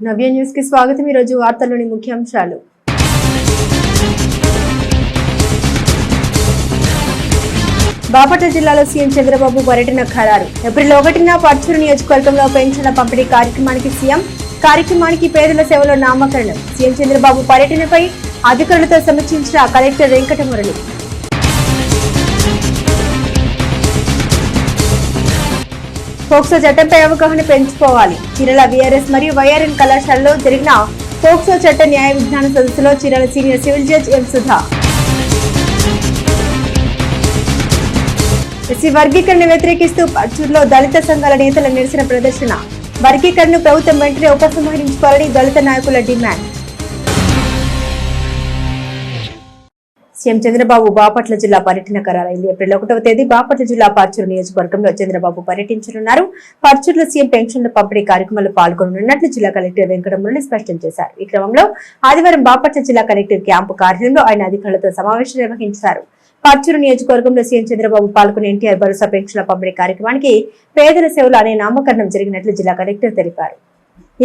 నవ్య news కి స్వాగతం। ఈ రోజు వార్తల్లోని ముఖ్యాంశాలు। బాపట్ల జిల్లాలో సీఎం చంద్రబాబు పర్యటన ఖరారు। ఏప్రిల్ 1న పర్చూరు నియోజకవర్గంలో పెన్షన్ల పంపిణీ కార్యక్రమానికి సీఎం, కార్యక్రమానికి పేదల సేవలో నామకరణం। సీఎం చంద్రబాబు పర్యటనపై అధికారులతో సమీక్షించిన కలెక్టర్ వెంకటమురళి। పోక్సో చట్టంపై అవగాహన పెంచుకోవాలి। చీరాల వీఆర్ఎస్ మరియు వైఆర్ఎన్ కళాశాలలో జరిగిన పోక్సో చట్ట న్యాయ విజ్ఞాన సదస్సులో చీరాల సీనియర్ సివిల్ జడ్జి ఎం సుధా ఎస్సీ వర్గీకరణ వ్యతిరేకిస్తూ పర్చూరులో దళిత సంఘాల నేతల నిరసన ప్రదర్శన। వర్గీకరణను ప్రభుత్వం వెంటనే ఉపసంహరించుకోవాలని దళిత నాయకుల డిమాండ్। సీఎం చంద్రబాబు బాపట్ల జిల్లా పర్యటన ఖరారైంది। ఏప్రిల్ 1వ తేదీ బాపట్ల జిల్లా పర్చూరు నియోజకవర్గంలో చంద్రబాబు పర్యటించనున్నారు। పర్చూరులో సీఎం పెన్షన్ల పంపిణీ కార్యక్రమంలో పాల్గొననున్నట్లు జిల్లా కలెక్టర్ వెంకటమురళి స్పష్టం చేశారు। ఈ క్రమంలో ఆదివారం బాపట్ల జిల్లా కలెక్టర్ క్యాంపు కార్యాలయంలో ఆయన అధికారులతో సమావేశం నిర్వహించారు। పర్చూరు నియోజకవర్గంలో సీఎం చంద్రబాబు పాల్గొనే ఎన్టీఆర్ భరోసా పెన్షన్ల పంపిణీ కార్యక్రమానికి పేదల సేవలు అనే నామకరణం జరిగినట్లు జిల్లా కలెక్టర్ తెలిపారు।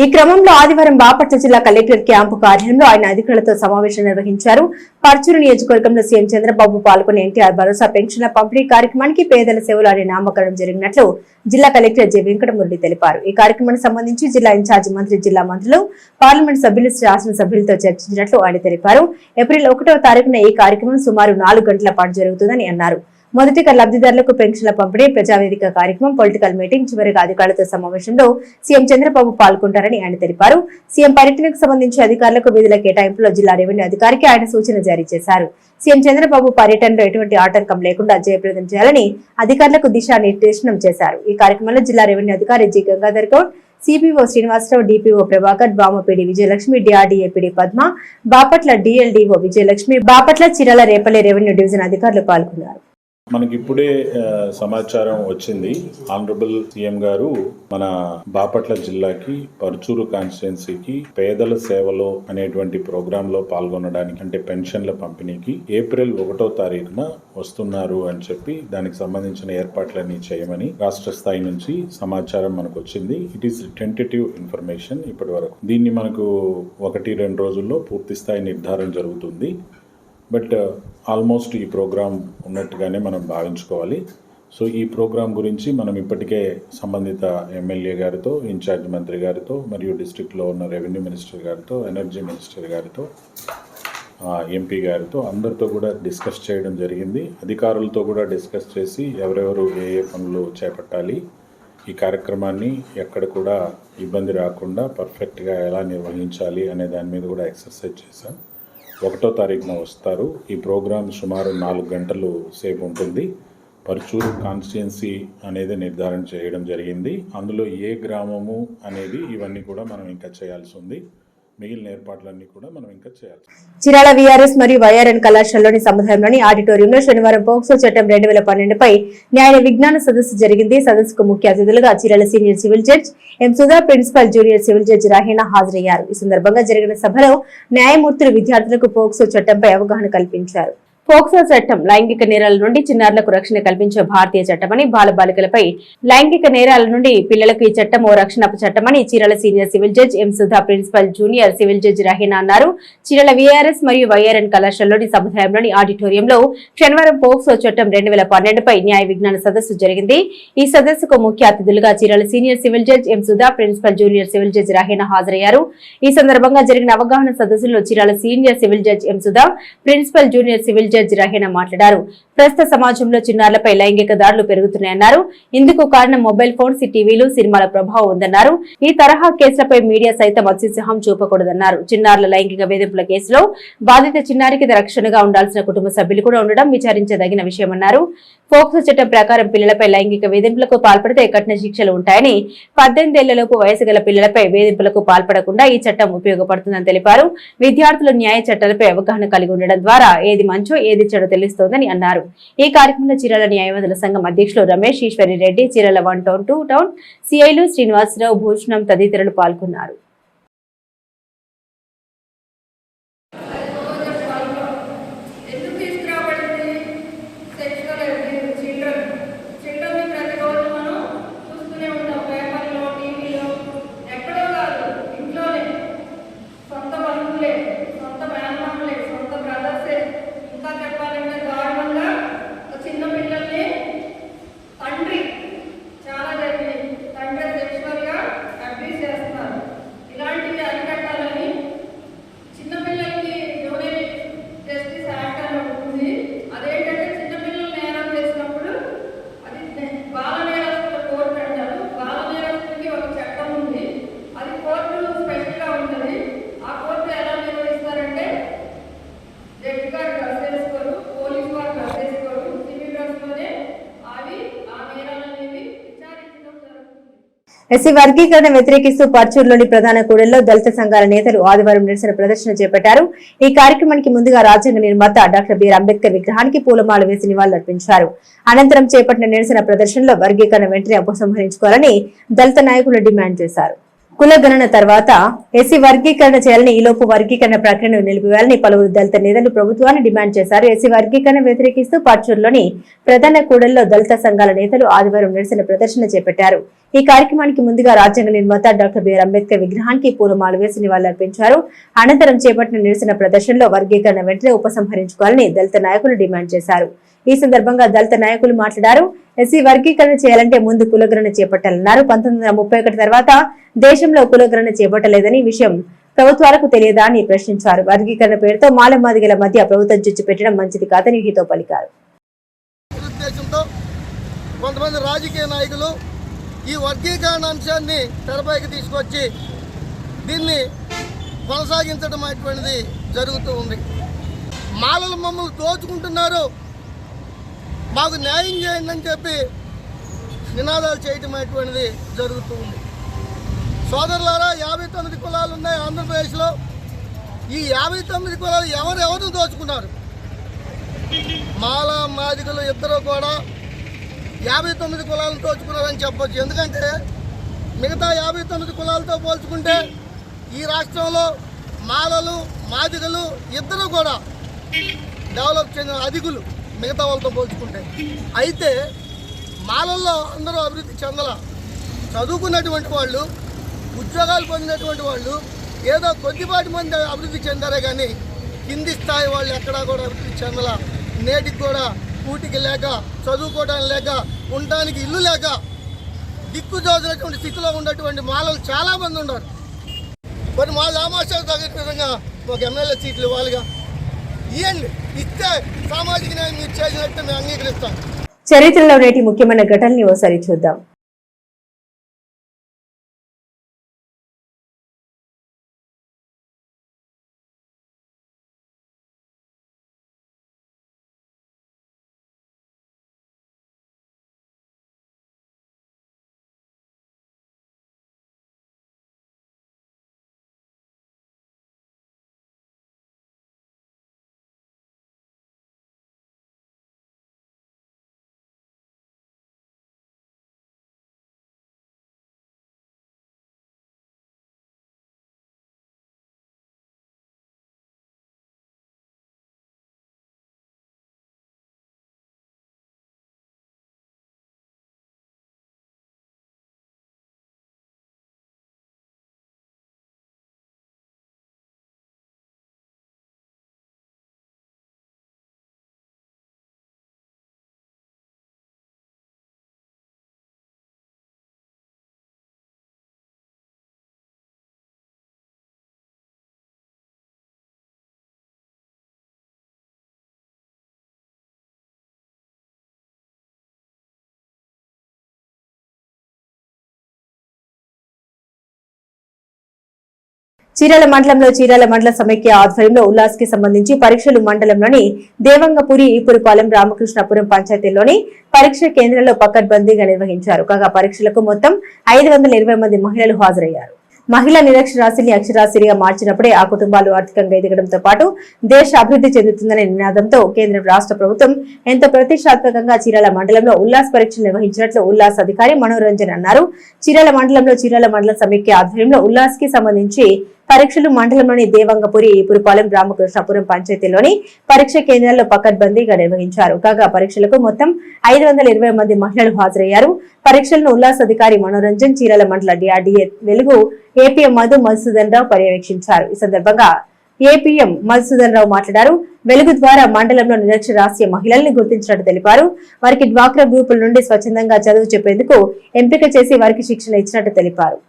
ఈ క్రమంలో ఆదివారం బాపట్ల జిల్లా కలెక్టర్ క్యాంపు కార్యాలయంలో ఆయన అధికారులతో సమావేశం నిర్వహించారు। పర్చూరు నియోజకవర్గంలో సీఎం చంద్రబాబు పాల్గొనే ఎన్టీఆర్ భరోసా పెన్షన్ల పంపిణీ కార్యక్రమానికి పేదల సేవలు అనే నామకరణం జరిగినట్లు జిల్లా కలెక్టర్ జె వెంకటమురళి తెలిపారు। ఈ కార్యక్రమానికి సంబంధించి జిల్లా ఇన్ఛార్జి మంత్రి, జిల్లా మంత్రులు, పార్లమెంట్ సభ్యులు, శాసన సభ్యులతో చర్చించినట్లు ఆయన తెలిపారు। ఏప్రిల్ 1వ తారీఖున ఈ కార్యక్రమం సుమారు 4 గంటల పాటు జరుగుతుందని అన్నారు। మొదటిగా లబ్ధిదారులకు పెన్షన్ల పంపిణీ, ప్రజావేదిక కార్యక్రమం, పొలిటికల్ మీటింగ్, చివరిగా అధికారులతో సమావేశంలో సీఎం చంద్రబాబు పాల్గొంటారని ఆయన తెలిపారు। సీఎం పర్యటనకు సంబంధించి అధికారులకు విధుల కేటాయింపులో జిల్లా రెవెన్యూ అధికారికి ఆయన సూచన జారీ చేశారు। సీఎం చంద్రబాబు పర్యటనలో ఎటువంటి ఆటంకం లేకుండా జయప్రదం చేయాలని అధికారులకు దిశానిర్దేశనం చేశారు। ఈ కార్యక్రమంలో జిల్లా రెవెన్యూ అధికారి G Gangadhar Goud, CPO Srinivasa Rao, DPO Prabhakar, బామపీడి Vijayalakshmi, DRDA PD Padma, Bapatla DLDO Vijayalakshmi, Bapatla Chirala Repalle revenue division అధికారులు పాల్గొన్నారు। మనకి ఇప్పుడే సమాచారం వచ్చింది। ఆనరబుల్ సీఎం గారు మన బాపట్ల జిల్లాకి పర్చూరు కాన్స్టిట్యున్సీకి పేదల సేవలో అనేటువంటి ప్రోగ్రామ్ లో పాల్గొనడానికి, అంటే పెన్షన్ల పంపిణీకి ఏప్రిల్ 1వ తారీఖున వస్తున్నారు అని చెప్పి దానికి సంబంధించిన ఏర్పాట్లన్నీ చేయమని రాష్ట్ర స్థాయి నుంచి సమాచారం మనకు వచ్చింది। ఇట్ ఈస్ టెంటేటివ్ ఇన్ఫర్మేషన్ ఇప్పటి వరకు। దీన్ని మనకు 1-2 రోజుల్లో పూర్తి స్థాయి నిర్ధారణ జరుగుతుంది। బట్ ఆల్మోస్ట్ ఈ ప్రోగ్రాం ఉన్నట్టుగానే మనం భావించుకోవాలి। సో ఈ ప్రోగ్రాం గురించి మనం ఇప్పటికే సంబంధిత ఎమ్మెల్యే గారితో, ఇన్ఛార్జ్ మంత్రి గారితో, మరియు డిస్ట్రిక్ట్లో ఉన్న రెవెన్యూ మినిస్టర్ గారితో, ఎనర్జీ మినిస్టర్ గారితో, ఎంపీ గారితో అందరితో కూడా డిస్కస్ చేయడం జరిగింది। అధికారులతో కూడా డిస్కస్ చేసి ఎవరెవరు ఏ పనులు చేపట్టాలి, ఈ కార్యక్రమాన్ని ఎక్కడ కూడా ఇబ్బంది రాకుండా పర్ఫెక్ట్గా ఎలా నిర్వహించాలి అనే దాని మీద కూడా ఎక్సర్సైజ్ చేశాం। 1వ తారీఖున వస్తారు। ఈ ప్రోగ్రాం సుమారు 4 గంటలు సేపు ఉంటుంది। పర్చూరు కాన్స్టిట్యున్సీ అనేది నిర్ధారణ చేయడం జరిగింది। అందులో ఏ గ్రామము అనేది ఇవన్నీ కూడా మనం ఇంకా చేయాల్సి ఉంది। మిగిలిన ఏర్పాట్లన్నీ కూడా మనం ఇంకా చేయాలి। చీరాల వీఆర్ఎస్ మరియు వైఆర్ఎన్ కళాశాలలోని సముదాయంలోని ఆడిటోరియంలో శనివారం పోక్సో చట్టం 2012 పై న్యాయ విజ్ఞాన సదస్సు జరిగింది। సదస్సుకు ముఖ్య అతిథులుగా Chirala senior civil judge M Sudha, principal junior civil judge Raheena హాజరయ్యారు। ఈ సందర్భంగా జరిగిన సభలో న్యాయమూర్తులు విద్యార్థులకు పోక్సో చట్టంపై అవగాహన కల్పించారు। పోక్సో చట్టం లైంగిక నేరాల నుండి చిన్నారులకు రక్షణ కల్పించే భారతీయ చట్టమని, బాలబాలికలపై లైంగిక నేరాల నుండి పిల్లలకు ఈ చట్టం ఓ రక్షణ చట్టమని Chirala senior civil judge M Sudha, principal junior civil judge Raheena అన్నారు। చీరాల వీఆర్ఎస్ మరియు వైఆర్ఎన్ కళాశాలలోని సముదాయంలోని ఆడిటోరియంలో శనివారం పోక్సో చట్టం 2012 పై న్యాయ విజ్ఞాన సదస్సు జరిగింది। ఈ సదస్సుకు ముఖ్య అతిథులుగా Chirala senior civil judge M Sudha, principal junior civil judge Raheena హాజరయ్యారు। ఈ సందర్భంగా జరిగిన అవగాహన సదస్సులో Chirala senior civil judge M Sudha, principal junior civil judge Raheena మాట్లాడారు। ప్రస్తుత సమాజంలో చిన్నారులపై లైంగిక దాడులు పెరుగుతున్నాయన్నారు। ఇందుకు కారణం మొబైల్ ఫోన్స్, టీవీలు, సినిమాల ప్రభావం ఉందన్నారు। ఈ తరహా కేసులపై మీడియా సైతం అత్యుత్సాహం చూపకూడదన్నారు। చిన్నారుల లైంగిక వేధింపుల కేసులో బాధిత చిన్నారికి రక్షణగా ఉండాల్సిన కుటుంబ సభ్యులు కూడా ఉండడం విచారించదగిన విషయమన్నారు। పోక్సో చట్టం ప్రకారం పిల్లలపై లైంగిక వేధింపులకు పాల్పడితే కఠిన శిక్షలు ఉంటాయని, 18 ఏళ్లలోపు వయసు గల పిల్లలపై వేధింపులకు పాల్పడకుండా ఈ చట్టం ఉపయోగపడుతుందని తెలిపారు। విద్యార్థులు న్యాయ చట్టాలపై అవగాహన కలిగి ఉండడం ద్వారా ఏది మంచో ఏది చెడో తెలుస్తోందని అన్నారు। ఈ కార్యక్రమంలో చీరాల న్యాయవాదుల సంఘం అధ్యక్షులు రమేష్, ఈశ్వరి రెడ్డి, చీరాల 1 టౌన్ 2 టౌన్ సిఐలు శ్రీనివాసరావు, భూషణం తదితరులు పాల్గొన్నారు। చిల్డ్రన్ ప్రతిరోజు మనం చూస్తూనే ఉంటాం, పేపర్లో, టీవీలో, ఎక్కడో కాదు ఇంట్లోనే ఎస్సీ వర్గీకరణ వ్యతిరేకిస్తూ పర్చూరులోని ప్రధాన కూడలిలో దళిత సంఘాల నేతలు ఆదివారం నిరసన ప్రదర్శన చేపట్టారు. ఈ కార్యక్రమానికి ముందుగా రాజ్యాంగ నిర్మాత డాక్టర్ బిఆర్ అంబేద్కర్ విగ్రహానికి పూలమాల వేసి నివాళులర్పించారు. అనంతరం చేపట్టిన నిరసన ప్రదర్శనలో వర్గీకరణ వెంటనే ఉపసంహరించుకోవాలని దళిత నాయకులు డిమాండ్ చేశారు. కులగణన తర్వాత ఎస్సీ వర్గీకరణ చేయాలని, ఈలోపు వర్గీకరణ ప్రక్రియను నిలిపివేయాలని పలువురు దళిత నేతలు ప్రభుత్వాన్ని డిమాండ్ చేశారు. ఎస్సీ వర్గీకరణ వ్యతిరేకిస్తూ పర్చూరులోని ప్రధాన కూడలిలో దళిత సంఘాల నేతలు ఆదివారం నిరసన ప్రదర్శన చేపట్టారు. ఈ కార్యక్రమానికి ముందుగా రాజ్యాంగ నిర్మాత డాక్టర్ బిఆర్ అంబేద్కర్ విగ్రహానికి పూలమాల వేసి నివాళులర్పించారు. అనంతరం చేపట్టిన నిరసన ప్రదర్శనలో వర్గీకరణ వెంటనే ఉపసంహరించుకోవాలని దళిత నాయకులు డిమాండ్ చేశారు. ఈ సందర్భంగా దళిత నాయకులు మాట్లాడారు. ఎస్సీ వర్గీకరణ చేయాలంటే ముందు కులగణన చేపట్టాలన్నారు. 1931 తర్వాత దేశంలో కులగణన చేపట్టలేదని విషయం ప్రభుత్వాలకు తెలియదా అని ప్రశ్నించారు. వర్గీకరణ పేరుతో మాలమాదిగల మధ్య ప్రభుత్వం చిచ్చు పెట్టడం మంచిది కాదని హితో పలికారు. కొంతమంది రాజకీయ నాయకులు ఈ వర్గీకరణ అంశాన్ని తెరపైకి తీసుకొచ్చి దీన్ని కొనసాగించడం అటువంటిది జరుగుతూ ఉంది. మాలలు మమ్మల్ని దోచుకుంటున్నారు, మాకు న్యాయం చేయండి అని చెప్పి నినాదాలు చేయటం అటువంటిది జరుగుతూ ఉంది. సోదరులారా, 59 కులాలు ఉన్నాయి ఆంధ్రప్రదేశ్లో. ఈ 59 కులాలు ఎవరెవరు దోచుకున్నారు? మాల మాదిగలు ఇద్దరు కూడా 59 కులాలను దోచుకున్నారని చెప్పొచ్చు. ఎందుకంటే మిగతా 59 కులాలతో పోల్చుకుంటే ఈ రాష్ట్రంలో మాలలు మాదిగలు ఇద్దరు కూడా డెవలప్ చెందిన అధికులు మిగతా వాళ్ళతో పోల్చుకుంటే. అయితే మాలల్లో అందరూ అభివృద్ధి చెందల. చదువుకున్నటువంటి వాళ్ళు, ఉద్యోగాలు పొందినటువంటి వాళ్ళు ఏదో కొద్దిపాటి మంది అభివృద్ధి చెందారే కానీ కింది స్థాయి వాళ్ళు ఎక్కడా కూడా అభివృద్ధి చెందల. నేటికి కూడా కూటికి లేక, చదువుకోవడానికి లేక, ఉండడానికి ఇల్లు లేక దిక్కుజోసినటువంటి స్థితిలో ఉన్నటువంటి మాలలు చాలామంది ఉన్నారు. కొన్ని మా ఆమాశాలు తగిన విధంగా ఒక ఎమ్మెల్యే సీట్లు ఇవ్వాలిగా, ఇవ్వండి. ఇస్తే సామాజిక న్యాయం మీరు చేసినట్టు మేము అంగీకరిస్తాం. చరిత్రలో నేటి ముఖ్యమైన ఘటనని ఓసారి చూద్దాం. చీరాల మండలంలో చీరాల మండల సమైక్య ఆధ్వర్యంలో ఉల్లాస్ కి సంబంధించి పరీక్షలు మండలంలోని దేవంగపురి ఈపురపాలెం రామకృష్ణపురం పంచాయతీలోని పరీక్ష కేంద్రంలో పకడ్బందీగా నిర్వహించారు. కాగా పరీక్షలకు మొత్తం 520 మంది మహిళలు హాజరయ్యారు. మహిళా నిరక్షరాస్యుల్ని అక్షరాస్యులుగా మార్చినప్పుడే ఆ కుటుంబాలు ఆర్థికంగా ఎదగడంతో పాటు దేశ అభివృద్ధి చెందుతుందనే నినాదంతో కేంద్ర రాష్ట్ర ప్రభుత్వం ఎంతో ప్రతిష్టాత్మకంగా చీరాల మండలంలో ఉల్లాస్ పరీక్షలు నిర్వహించినట్లు ఉల్లాస్ అధికారి మనోరంజన్ అన్నారు. చీరాల మండలంలో చీరాల మండల సమైక్య ఆధ్వర్యంలో ఉల్లాస్ కి సంబంధించి పరీక్షలు మండలంలోని దేవంగపురి ఈపురపాలెం రామకృష్ణపురం పంచాయతీలోని పరీక్ష కేంద్రాల్లో పకడ్బందీగా నిర్వహించారు. కాగా పరీక్షలకు మొత్తం 520 మంది మహిళలు హాజరయ్యారు. పరీక్షలను ఉల్లాస్ అధికారి మనోరంజన్, చీరాల మండల డిఆర్డీఏ వెలుగు ఏపీఎం మధుసూదన్ రావు పర్యవేక్షించారు. ఈ సందర్భంగా ఏపీఎం మధుసూదన్ రావు మాట్లాడారు. వెలుగు ద్వారా మండలంలో నిరక్షరాస్య మహిళల్ని గుర్తించినట్టు తెలిపారు. వారికి డ్వాక్రా గ్రూపుల నుండి స్వచ్ఛందంగా చదువు చెప్పేందుకు ఎంపిక చేసి వారికి శిక్షణ ఇచ్చినట్టు తెలిపారు.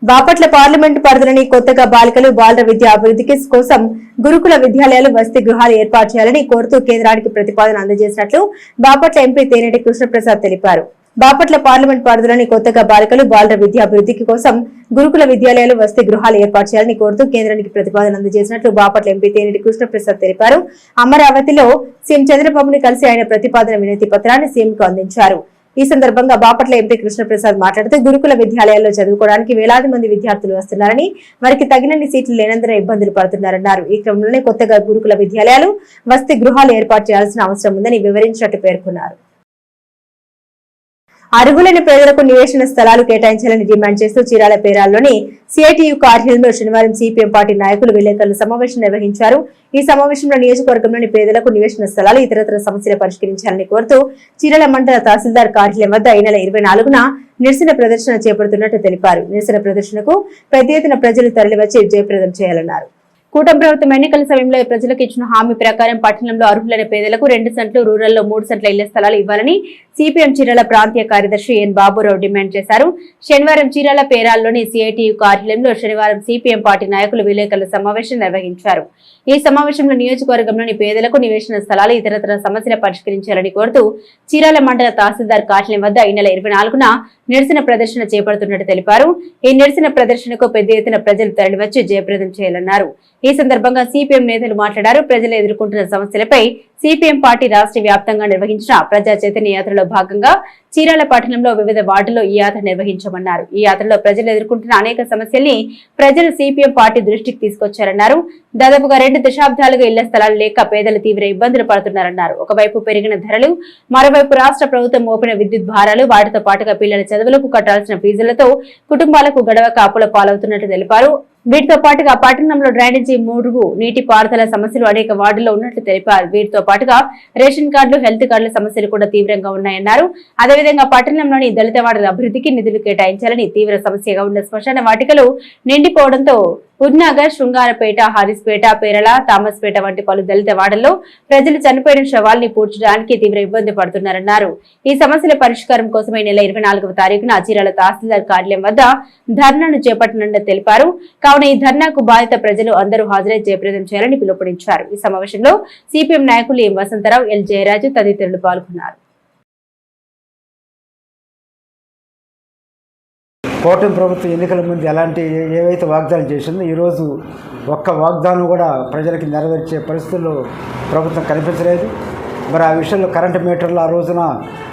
బాపట్ల పార్లమెంటు పరిధిలోని కొత్తగా బాలికలు బాలుర విద్య అభివృద్ధికి కోసం గురుకుల విద్యాలయాలు వసతి గృహాలు ఏర్పాటు చేయాలని కోరుతూ కేంద్రానికి ప్రతిపాదన అందజేసినట్లు బాపట్ల ఎంపీ తేనేటి కృష్ణప్రసాద్ తెలిపారు. బాపట్ల పార్లమెంట్ పరిధిలోని కొత్తగా బాలికలు బాలుర విద్య అభివృద్ధికి కోసం గురుకుల విద్యాలయాలు వసతి గృహాలు ఏర్పాటు చేయాలని కోరుతూ కేంద్రానికి ప్రతిపాదన అందజేసినట్లు బాపట్ల ఎంపీ తేనేటి కృష్ణప్రసాద్ తెలిపారు. అమరావతిలో సీఎం చంద్రబాబుని కలిసి ఆయన ప్రతిపాదన వినతి పత్రాన్ని సీఎంకు అందించారు. ఈ సందర్భంగా బాపట్ల ఎంపీ కృష్ణప్రసాద్ మాట్లాడుతూ గురుకుల విద్యాలయాల్లో చదువుకోవడానికి వేలాది మంది విద్యార్థులు వస్తున్నారని వారికి తగినన్ని సీట్లు లేనందున ఇబ్బందులు పడుతున్నారన్నారు. ఈ క్రమంలోనే కొత్తగా గురుకుల విద్యాలయాలు వసతి గృహాలు ఏర్పాటు చేయాల్సిన అవసరం ఉందని వివరించినట్టు పేర్కొన్నారు. అర్హులైన పేదలకు నివేశన స్థలాలు కేటాయించాలని డిమాండ్ చేస్తూ చీరాల పేరాల్లోని సిఐటియు కార్యాలయంలో శనివారం సిపిఎం పార్టీ నాయకులు విలేకరుల సమావేశం నిర్వహించారు. ఈ సమావేశంలో నియోజకవర్గంలోని పేదలకు నివేశన స్థలాలు ఇతరత్ర సమస్యలు పరిష్కరించాలని కోరుతూ చీరాల మండల తహసీల్దార్ కార్యాలయం వద్ద ఈ నెల 24న నిరసన ప్రదర్శన చేపడుతున్నట్టు తెలిపారు. నిరసన ప్రదర్శనకు పెద్ద ఎత్తున ప్రజలు తరలివచ్చి జయప్రదం చేయాలన్నారు. కూటమి ప్రభుత్వం ఎన్నికల సమయంలో ప్రజలకు ఇచ్చిన హామీ ప్రకారం పట్టణంలో అర్హులైన పేదలకు 2 సెంట్లు, రూరల్లో 3 సెంట్ల ఇళ్ల స్థలాలు ఇవ్వాలని సిపిఎం చీరాల ప్రాంతీయ కార్యదర్శి ఎన్ బాబురావు డిమాండ్ చేశారు. శనివారం చీరాల పేరాల్లోని సిఐటియు కార్యాలయంలో శనివారం సిపిఎం పార్టీ నాయకులు విలేకరుల సమావేశం నిర్వహించారు. ఈ సమావేశంలో నియోజకవర్గంలోని పేదలకు నివేశన స్థలాలు ఇతరత్ర సమస్యలు పరిష్కరించాలని కోరుతూ చీరాల మండల తహసీల్దార్ కార్యాలయం వద్ద ఈ నెల 24న నిరసన ప్రదర్శన చేపడుతున్నట్టు తెలిపారు. ఈ నిరసన ప్రదర్శనకు పెద్ద ఎత్తున ప్రజలు తరలివచ్చి జయప్రదం చేయాలన్నారు. ఈ సందర్భంగా సిపిఎం నేతలు మాట్లాడారు. ప్రజలు ఎదుర్కొంటున్న సమస్యలపై సిపిఎం పార్టీ రాష్ట్ర వ్యాప్తంగా నిర్వహించిన ప్రజా చైతన్య యాత్రలో భాగంగా చీరాల పట్టణంలో వివిధ వార్డుల్లో ఈ యాత్ర నిర్వహించామన్నారు. ఈ యాత్రలో ప్రజలు ఎదుర్కొంటున్న అనేక సమస్యల్ని ప్రజలు సిపిఎం పార్టీ దృష్టికి తీసుకొచ్చారన్నారు. దాదాపుగా 2 దశాబ్దాలుగా ఇళ్ల స్థలాలు లేక పేదలు తీవ్ర ఇబ్బందులు పడుతున్నారన్నారు. ఒకవైపు పెరిగిన ధరలు, మరోవైపు రాష్ట్ర ప్రభుత్వం మోపిన విద్యుత్ భారాలు, వాటితో పాటుగా పిల్లల చదువులకు కట్టాల్సిన ఫీజులతో కుటుంబాలకు గడవక అప్పుల పాలవుతున్నట్టు తెలిపారు. వీటితో పాటుగా పట్టణంలో డ్రైనేజీ, మురుగు నీటి పారుదల సమస్యలు అనేక వార్డుల్లో ఉన్నట్లు తెలిపారు. వీటితో పాటుగా రేషన్ కార్డులు, హెల్త్ కార్డుల సమస్యలు కూడా తీవ్రంగా ఉన్నాయన్నారు. అదేవిధంగా పట్టణంలోని దళిత వార్డుల అభివృద్ధికి నిధులు కేటాయించాలని, తీవ్ర సమస్యగా ఉన్న శ్మశాన వాటికలు నిండిపోవడంతో ఉద్నగర్, శృంగారపేట, హరిస్పేట, పేరల, థామస్పేట వంటి పలు దళిత వార్డుల్లో ప్రజలు చనిపోయిన శవాల్ని పూడ్చడానికి తీవ్ర ఇబ్బంది పడుతున్నారన్నారు. ఈ సమస్యల పరిష్కారం కోసమే నెల 24వ తారీఖున చీరాల తహసీల్దార్ కార్యాలయం వద్ద ధర్నాను చేపట్టనున్నట్టు తెలిపారు. కావున ఈ ధర్నాకు బాధిత ప్రజలు అందరూ హాజరై జయప్రదం చేయాలని పిలుపునిచ్చారు. ఈ సమావేశంలో సిపిఎం నాయకులు ఎం వసంతరావు, ఎల్ జయరాజు తదితరులు పాల్గొన్నారు. కూటమి ప్రభుత్వం ఎన్నికల ముందు ఏవైతే వాగ్దానం చేసిందో ఈరోజు ఒక్క వాగ్దానం కూడా ప్రజలకి నెరవేర్చే పరిస్థితుల్లో ప్రభుత్వం కనిపించలేదు. మరి ఆ విషయంలో కరెంటు మీటర్లు ఆ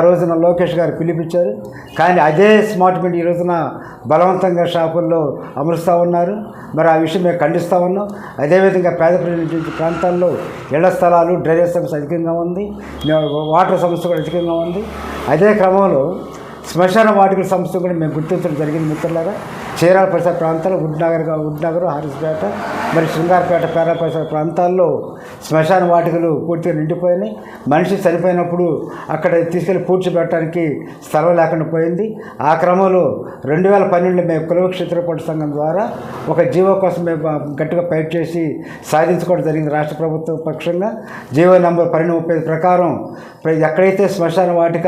రోజున లోకేష్ గారు పిలిపించారు. కానీ అదే స్మార్ట్ మీటర్ ఈ రోజున బలవంతంగా షాపుల్లో అమలుస్తూ ఉన్నారు. మరి ఆ విషయం మేము ఖండిస్తూ ఉన్నాం. అదేవిధంగా పేద ప్రాంతాల్లో ఇళ్ల స్థలాలు, డ్రైనేజ్ సమస్య అధికంగా ఉంది, వాటర్ సమస్య కూడా అధికంగా ఉంది. అదే క్రమంలో శ్మశాన వాటికల సమస్య కూడా మేము గుర్తించడం జరిగింది. మిత్రులారా, చీరాల పరిసర ప్రాంతాలు, ఉడ్నగర్, హరిస్పేట, మరి శృంగారపేట, పేరాల పరిసర ప్రాంతాల్లో శ్మశాన వాటికలు పూర్తిగా నిండిపోయినాయి. మనిషి చనిపోయినప్పుడు అక్కడ తీసుకెళ్లి పూడ్చిపెట్టడానికి స్థలం లేకుండా పోయింది. ఆ క్రమంలో 2012లో మేము కులవక్షేత్ర పోటీ సంఘం ద్వారా ఒక జీవో కోసం మేము గట్టిగా ఫైట్ చేసి సాధించుకోవడం జరిగింది. రాష్ట్ర ప్రభుత్వం పక్షంగా జీవో నంబర్ 1235 ప్రకారం ఎక్కడైతే శ్మశాన వాటిక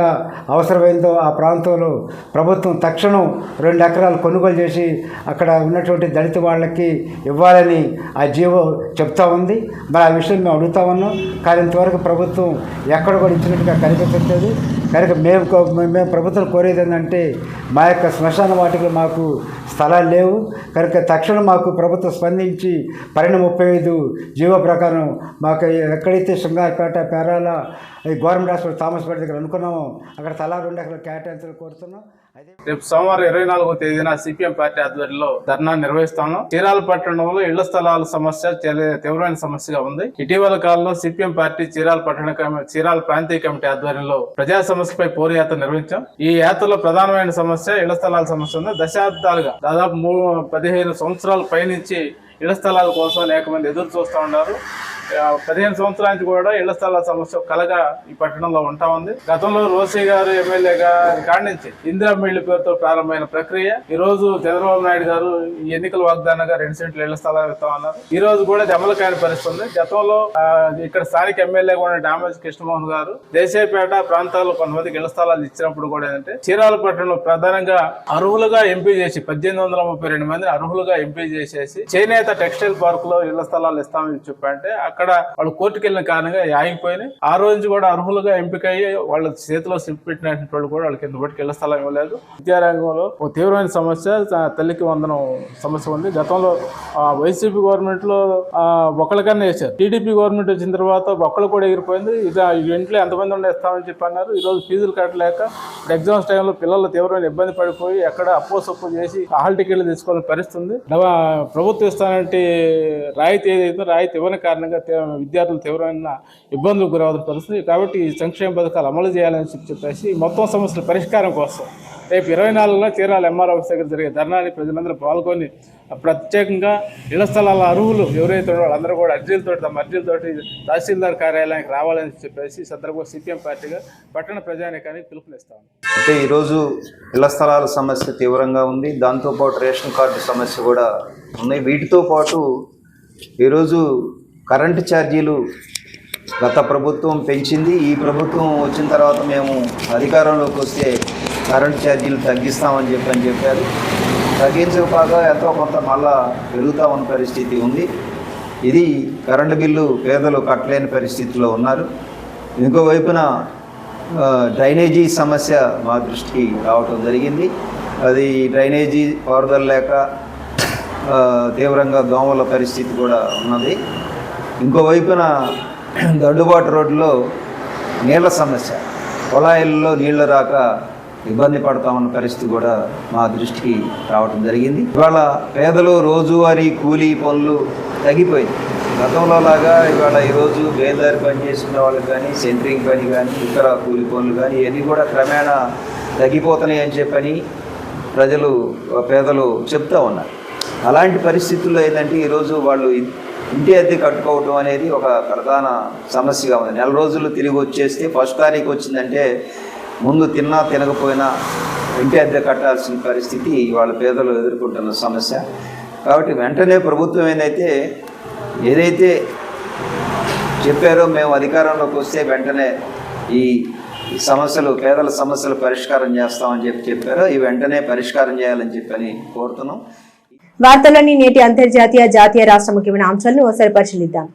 అవసరమైందో ఆ ప్రాంతంలో ప్రభుత్వం తక్షణం 2 ఎకరాలు కొనుగోలు చేసి అక్కడ ఉన్నటువంటి దళిత వాళ్ళకి ఇవ్వాలని ఆ జీవో చెప్తా ఉంది. మరి ఆ విషయం మేము అడుగుతా ఉన్నాం. కానీ ఇంతవరకు ప్రభుత్వం ఎక్కడ కూడా ఇచ్చినట్టుగా కనిపించట్లేదు. కనుక మేము ప్రభుత్వం కోరేది ఏంటంటే మా యొక్క శ్మశాన వాటికలు మాకు స్థలాలు లేవు. కనుక తక్షణం మాకు ప్రభుత్వం స్పందించి 1235 జీవో ప్రకారం మాకు ఎక్కడైతే శృంగారపేట, పేరాల, గవర్నమెంట్ హాస్పిటల్, థామస్పేట దగ్గర అనుకున్నామో అక్కడ తలా 2 ఎకరాలు కేటాయించాలని కోరుతున్నాం. రేపు సోమవారం 24వ తేదీన సిపిఎం పార్టీ ఆధ్వర్యంలో ధర్నా నిర్వహిస్తాను. చీరాల పట్టణంలో ఇళ్ల స్థలాల సమస్య తీవ్రమైన సమస్యగా ఉంది. ఇటీవల కాలంలో సిపిఎం పార్టీ చీరాల ప్రాంతీయ కమిటీ ఆధ్వర్యంలో ప్రజా సమస్యపై పోరు యాత్ర నిర్వహించాం. ఈ యాత్రలో ప్రధానమైన సమస్య ఇళ్ల స్థలాల సమస్య ఉంది. దశాబ్దాలుగా దాదాపు 15 సంవత్సరాల పైనుంచి ఇళ్ల స్థలాల కోసం అనేక మంది ఎదురు చూస్తూ ఉన్నారు. 15 సంవత్సరాల నుంచి కూడా ఇళ్ల స్థలాల సమస్య కలగా ఈ పట్టణంలో ఉంటా ఉంది. గతంలో రోసీ గారు ఎమ్మెల్యేగా కాడి నుంచి ఇందిరా మిల్లు పేరుతో ప్రారంభమైన ప్రక్రియ ఈ రోజు చంద్రబాబు నాయుడు గారు ఈ ఎన్నికల వాగ్దానంగా 2 సెంట్లు ఇళ్ల స్థలాలు ఇస్తా ఉన్నారు. ఈ రోజు కూడా అమలు కాని పరిస్థితి ఉంది. గతంలో ఇక్కడ స్థానిక ఎమ్మెల్యేగా ఉన్న డామేజ్ కృష్ణమోహన్ గారు దేశాయపేట ప్రాంతాల్లో కొంతమందికి ఇళ్ల స్థలాలు ఇచ్చినప్పుడు కూడా ఏంటంటే చీరాల పట్టణంలో ప్రధానంగా అర్హులుగా ఎంపీ చేసి 1832 మందిని అర్హులుగా ఎంపీ చేసేసి చేనేత టెక్స్టైల్ పార్క్ లో ఇళ్ల స్థలాలు ఇస్తామని చెప్పంటే అక్కడ వాళ్ళు కోర్టుకు వెళ్ళిన కారణంగా ఆగిపోయినాయి. ఆ రోజు నుంచి కూడా అర్హులుగా ఎంపిక అయ్యి వాళ్ళ చేతిలో స్లిప్ పెట్టినటువంటి వాళ్ళు కూడా వాళ్ళకి ఇంతవరకు ఇళ్ల స్థలం ఇవ్వలేదు. విద్యారంగంలో ఒక తీవ్రమైన సమస్య తల్లికి వందనం సమస్య ఉంది. గతంలో వైసీపీ గవర్నమెంట్ లో ఒకళ్ళకన్నా వేశారు. టీడీపీ గవర్నమెంట్ వచ్చిన తర్వాత ఒక్కళ్ళు కూడా ఎగిరిపోయింది. ఇంట్లో ఎంతమంది ఉండే ఇస్తామని చెప్పి అన్నారు. ఈ రోజు ఫీజులు కట్టలేక ఎగ్జామ్స్ టైంలో పిల్లలు తీవ్రమైన ఇబ్బంది పడిపోయి ఎక్కడ అప్పో సొప్పు చేసి హాల్ టికెట్లు తీసుకోవాలని పరిస్థితి ఉంది. ప్రభుత్వం ఇస్తానంటే రాయితీ ఏదైతే రాయితీ ఇవ్వని కారణంగా విద్యార్థులు తీవ్రమైన ఇబ్బందులకు గురవుతున్న పరిస్థితి. కాబట్టి ఈ సంక్షేమ పథకాలు అమలు చేయాలని చెప్పేసి మొత్తం సమస్యల పరిష్కారం కోసం రేపు 24న చీరాల ఎంఆర్ ఆఫీస్ దగ్గర జరిగే ధర్నాని ప్రజలందరూ పాల్గొని ప్రత్యేకంగా ఇళ్ల స్థలాల అర్హులు ఎవరైతే వాళ్ళందరూ కూడా తమ అర్జీలతోటి తహసీల్దార్ కార్యాలయానికి రావాలని చెప్పేసి సందర్భంగా సిపిఎం పార్టీగా పట్టణ ప్రజానీకానికి పిలుపునిస్తాము. అంటే ఈరోజు ఇళ్ల స్థలాల సమస్య తీవ్రంగా ఉంది. దాంతోపాటు రేషన్ కార్డు సమస్య కూడా ఉన్నాయి. వీటితో పాటు ఈరోజు కరెంటు ఛార్జీలు గత ప్రభుత్వం పెంచింది. ఈ ప్రభుత్వం వచ్చిన తర్వాత మేము అధికారంలోకి వస్తే కరెంటు ఛార్జీలు తగ్గిస్తామని చెప్పారు. తగ్గించకపోక ఎంతో కొంత మళ్ళా పెరుగుతా ఉన్న పరిస్థితి ఉంది. ఇది కరెంటు బిల్లు పేదలు కట్టలేని పరిస్థితిలో ఉన్నారు. ఇంకోవైపున డ్రైనేజీ సమస్య మా దృష్టికి రావటం జరిగింది. అది డ్రైనేజీ పారుదల లేక తీవ్రంగా దోమల పరిస్థితి కూడా ఉన్నది. ఇంకోవైపున దడ్డుబాటు రోడ్లో నీళ్ల సమస్య, కుళాయిల్లో నీళ్లు రాక ఇబ్బంది పడతామన్న పరిస్థితి కూడా మా దృష్టికి రావడం జరిగింది. ఇవాళ పేదలు రోజువారీ కూలీ పనులు తగ్గిపోయింది. గతంలో లాగా ఇవాళ ఈరోజు బేల్దారి పని చేసుకునే వాళ్ళకి కానీ, సెంటరింగ్ పని కానీ, ఇతర కూలీ పనులు కానీ ఇవన్నీ కూడా క్రమేణా తగ్గిపోతున్నాయి అని చెప్పని పేదలు చెప్తూ ఉన్నారు. అలాంటి పరిస్థితుల్లో ఏంటంటే ఈరోజు వాళ్ళు ఇంటి అద్దె కట్టుకోవటం అనేది ఒక ప్రధాన సమస్యగా ఉంది. నెల రోజులు తిరిగి వచ్చేస్తే ఫస్ట్ తారీఖు వచ్చిందంటే ముందు తిన్నా తినకపోయినా ఇంటి అద్దె కట్టాల్సిన పరిస్థితి వాళ్ళ పేదలు ఎదుర్కొంటున్న సమస్య. కాబట్టి వెంటనే ప్రభుత్వం ఏదైతే చెప్పారో మేము అధికారంలోకి వస్తే వెంటనే ఈ సమస్యలు పేదల సమస్యలు పరిష్కారం చేస్తామని చెప్పారో ఈ వెంటనే పరిష్కారం చేయాలని చెప్పని కోరుతున్నాం. వార్తల్లోని నేటి అంతర్జాతీయ జాతీయ రాష్ట్ర ముఖ్యమైన అంశాలను ఒకసారి పరిశీలిద్దాం.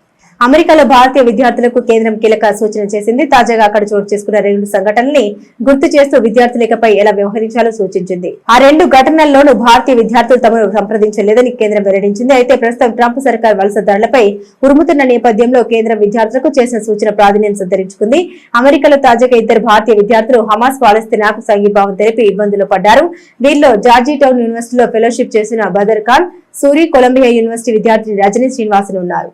అమెరికాలో భారతీయ విద్యార్థులకు కేంద్రం కీలక సూచన చేసింది. తాజాగా అక్కడ చోటు చేసుకున్న 2 సంఘటనల్ని గుర్తు చేస్తూ విద్యార్థులపై ఎలా వ్యవహరించాలో సూచించింది. ఆ 2 ఘటనల్లోనూ భారతీయ విద్యార్థులు తమను సంప్రదించలేదని కేంద్రం వెల్లడించింది. అయితే ప్రస్తుతం ట్రంప్ సర్కార్ వలస దాడులపై ఉరుముతున్న నేపథ్యంలో కేంద్రం విద్యార్థులకు చేసిన సూచన ప్రాధాన్యం సంతరించుకుంది. అమెరికాలో తాజాగా 2 భారతీయ విద్యార్థులు హమాస్ పాలస్తీనాకు సంఘీభావం తెలిపి ఇబ్బందులు పడ్డారు. వీరిలో జార్జీ టౌన్ యూనివర్సిటీలో ఫెలోషిప్ చేసిన బదర్ ఖాన్ సూరి, కొలంబియా యూనివర్సిటీ విద్యార్థి రజనీ శ్రీనివాసులు ఉన్నారు.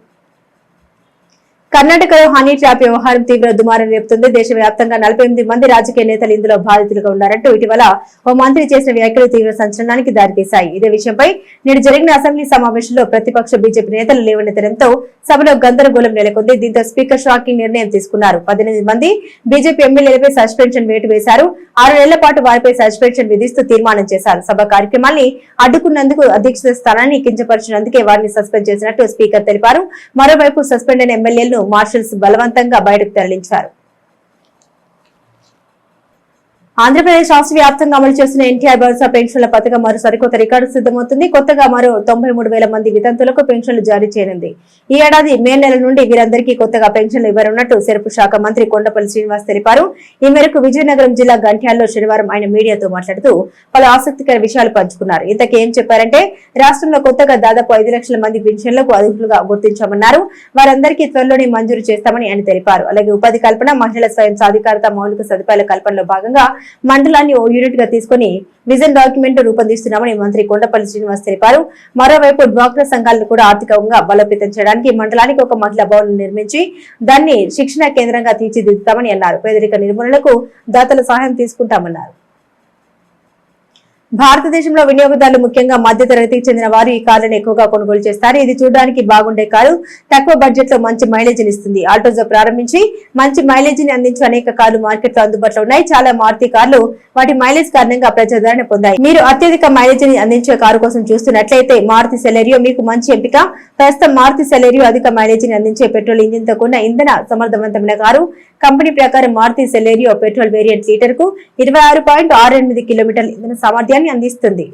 కర్ణాటకలో హనీ ట్రాప్ వ్యవహారం తీవ్ర దుమారం రేపుతుంది. దేశవ్యాప్తంగా 48 మంది రాజకీయ నేతలు ఇందులో బాధితులుగా ఉన్నారంటూ ఇటీవల ఓ మంత్రి చేసిన వ్యాఖ్యలు తీవ్ర సంచలనానికి దారితీశాయి. ఇదే విషయంపై నేడు జరిగిన అసెంబ్లీ సమావేశంలో ప్రతిపక్ష బీజేపీ నేతలు లేవనెత్తడంతో సభలో గందరగోళం నెలకొంది. దీంతో స్పీకర్ షాకింగ్ నిర్ణయం తీసుకున్నారు. 18 మంది బీజేపీ ఎమ్మెల్యేలపై సస్పెన్షన్ వేటు వేశారు. 6 నెలల పాటు వారిపై సస్పెన్షన్ విధిస్తూ తీర్మానం చేశారు. సభ కార్యక్రమాన్ని అడ్డుకున్నందుకు, అధ్యక్ష స్థానాన్ని కించపరిచినందుకే వారిని సస్పెండ్ చేసినట్టు స్పీకర్ తెలిపారు. మరోవైపు సస్పెండ్ అయిన ఎమ్మెల్యేలను మార్షల్స్ బలవంతంగా బయటకు తరలించారు. ఆంధ్రప్రదేశ్ రాష్ట్ర వ్యాప్తంగా అమలు చేస్తున్న ఎన్టీఆర్ భరోసా పెన్షన్ల పథకం మరో సరికొత్త రికార్డు సిద్ధమవుతుంది. కొత్తగా మరో 93,000 మంది వితంతులకు పెన్షన్లు జారీ చేయనుంది. ఈ ఏడాది మే నెల నుండి వీరందరికీ కొత్తగా పెన్షన్లు ఇవ్వనున్నట్టు సెరుపు శాఖ మంత్రి కొండపల్లి శ్రీనివాస్ తెలిపారు. ఈ మేరకు విజయనగరం జిల్లా గంట్యాల్లో శనివారం ఆయన మీడియాతో మాట్లాడుతూ పలు ఆసక్తికర విషయాలు పంచుకున్నారు. ఇంతకీ ఏం చెప్పారంటే రాష్ట్రంలో కొత్తగా దాదాపు 5 లక్షల మంది పెన్షన్లకు అర్హులుగా గుర్తించామన్నారు. వారందరికీ త్వరలోనే మంజూరు చేస్తామని ఆయన తెలిపారు. అలాగే ఉపాధి కల్పన, మహిళల స్వయం సాధికారత, మౌలిక సదుపాయాల కల్పనలో భాగంగా మండలాన్ని ఓ యూనిట్ గా తీసుకుని విజన్ డాక్యుమెంట్ రూపొందిస్తున్నామని మంత్రి కొండపల్లి శ్రీనివాస్ తెలిపారు. మరోవైపు డ్వాక్రా సంఘాలను కూడా ఆర్థికంగా బలోపేతం చేయడానికి మండలానికి ఒక మహిళా భవన్ నిర్మించి దాన్ని శిక్షణ కేంద్రంగా తీర్చిదిద్దుతామని అన్నారు. పేదరిక నిర్మూలనకు దాతల సహాయం తీసుకుంటామన్నారు. భారతదేశంలో వినియోగదారులు ముఖ్యంగా మధ్యతరగతికి చెందిన వారు ఈ కార్లను ఎక్కువగా కొనుగోలు చేస్తారు. ఇది చూడడానికి బాగుండే కారు తక్కువ బడ్జెట్ లో మంచి మైలేజ్ ఇస్తుంది. ఆల్టోజో ప్రారంభించి మంచి మైలేజ్ ని అందించే అనేక కార్లు మార్కెట్ లో అందుబాటులో ఉన్నాయి. చాలా మారుతి కార్లు వాటి మైలేజ్ కారణంగా ప్రజాదరణ పొందాయి. మీరు అత్యధిక మైలేజ్ ని అందించే కారు కోసం చూస్తున్నట్లయితే మారుతి సెలెరియో మీకు మంచి ఎంపిక. ప్రస్తుతం మారుతి సెలెరియో అధిక మైలేజ్ ని అందించే పెట్రోల్ ఇంజిన్ తో కూడిన ఇంధన సమర్థవంతమైన కారు. కంపెనీ ప్రకారం Maruti Celerio petrol variant litre కు 26.68 కిలోమీటర్ల ఇంధన సామర్థ్యాన్ని అందిస్తుంది.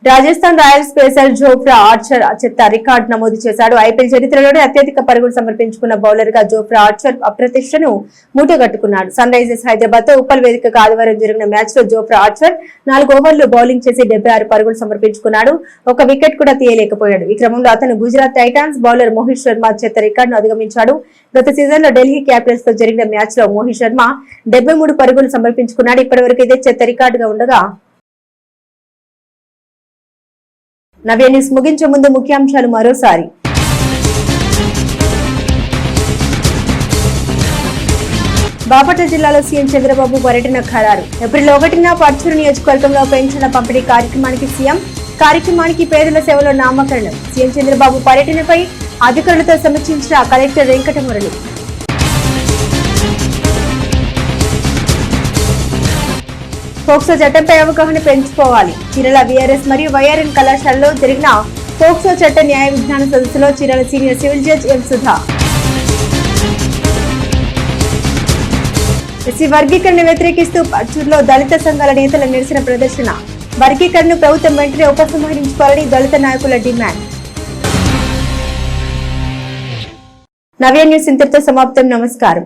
Rajasthan Royals pacer Jofra Archer చెత్త రికార్డు నమోదు చేశాడు. ఐపీఎల్ చరిత్రలోనే అత్యధిక పరుగులు సమర్పించుకున్న బౌలర్ గా జోఫ్రా ఆర్చర్ అప్రతిష్టను మూటగట్టుకున్నాడు. సన్ రైజర్స్ హైదరాబాద్ తో ఉప్పల్ వేదికగా ఆదివారం జరిగిన మ్యాచ్ లో జోఫ్రా ఆర్చర్ 4 ఓవర్లు బౌలింగ్ చేసి 76 పరుగులు సమర్పించుకున్నాడు. ఒక వికెట్ కూడా తీయలేకపోయాడు. ఈ క్రమంలో అతను గుజరాత్ టైటాన్స్ బౌలర్ మోహిత్ శర్మ చెత్త రికార్డును అధిగమించాడు. గత సీజన్ లో ఢిల్లీ క్యాపిటల్స్ తో జరిగిన మ్యాచ్ లో మోహిత్ శర్మ 73 పరుగులు సమర్పించుకున్నాడు. ఇప్పటివరకు ఇదే చెత్త రికార్డుగా ఉండగా నవ్య న్యూస్ ముగించే ముందు ముఖ్యాంశాలు మరోసారి. బాపట్ల జిల్లాలో సీఎం చంద్రబాబు పర్యటన ఖరారు. ఏప్రిల్ 1న పర్చూరు నియోజకవర్గంలో పెన్షన్ల పంపిణీ కార్యక్రమానికి సీఎం, కార్యక్రమానికి పేదల సేవలో నామకరణం. సీఎం చంద్రబాబు పర్యటనపై అధికారులతో సమీక్షించిన కలెక్టర్ వెంకటమురళి. పోక్సో చట్టంపై అవగాహన పెంచుకోవాలి. చీరాల వీఆర్ఎస్ మరియు వైఆర్ఎన్ కళాశాలలో జరిగిన పోక్సో చట్ట న్యాయ విజ్ఞాన సదస్సులో చీరాల సీనియర్ సివిల్ జడ్జి ఎం సుధా. ఎస్సీ వర్గీకరణ వ్యతిరేకిస్తూ పర్చూరులో దళిత సంఘాల నేతల నిరసన ప్రదర్శన. వర్గీకరణను ప్రభుత్వం వెంటనే ఉపసంహరించుకోవాలని దళిత నాయకుల డిమాండ్. నవ్య న్యూస్ ఇంతటితో సమాప్తం. నమస్కారం.